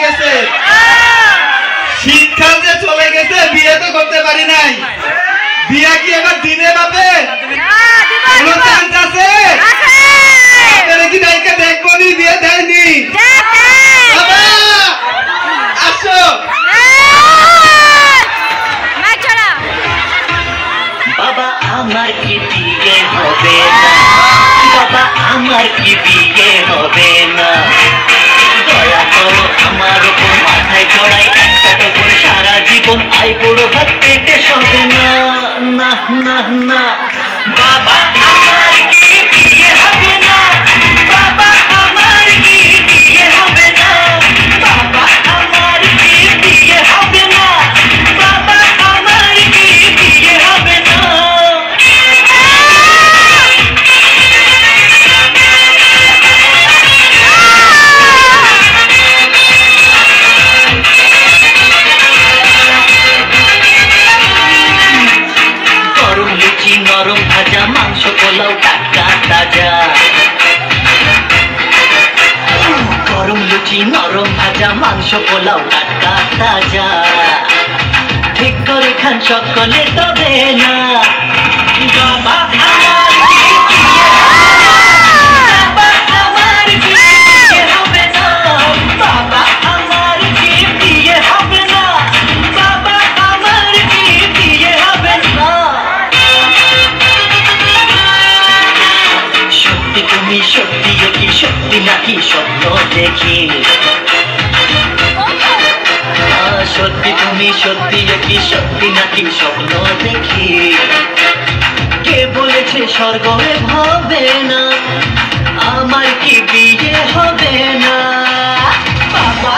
গেছে, শিক্ষা যে চলে গেছে, বিয়ে তো করতে পারি নাই। বিয়ে কি এবার দিনে বাপে কোনো চান্স আছে? আপনারা কি দায়িত্ব দেখবো নি? বিয়ে দেয়নি বাবা, আসো। বাবা আমার কি বিয়ে হবে না, বাবা আমার কি বিয়ে হবে না, দয়া করো আমার উপর মাথায় চড়াই একটা করে সারা জীবন আই বড় ভাত পেটে সবে না। না না না, বাবা আমার কি বিয়ে হবে না, বাবা আমার কি বিয়ে হবে না, বাবা আমার কি বিয়ে হবে না, বাবা আমার কি বিয়ে হবে না। গরম লুচি নরম ভাজা, মাংস পোলাও টাটকা তাজা, গরম লুচি নরম ভাজা, মাংস পোলাও টাটকা তাজা, ঠিক করে খান সকলে তবে না। বাবা আমার কি বিয়ে হবে না, বাবা আমার কি বিয়ে হবে না, বাবা আমার কি বিয়ে হবে না, বাবা আমার কি বিয়ে হবে না। সত্যি তুমি সত্যি কি সত্যি নাকি স্বপ্ন দেখি, সত্যি তুমি সত্যি কি সত্যি নাকি স্বপ্ন দেখি, কে বলেছে স্বর্গে হবে না, আমার কি বিয়ে হবে না, বাবা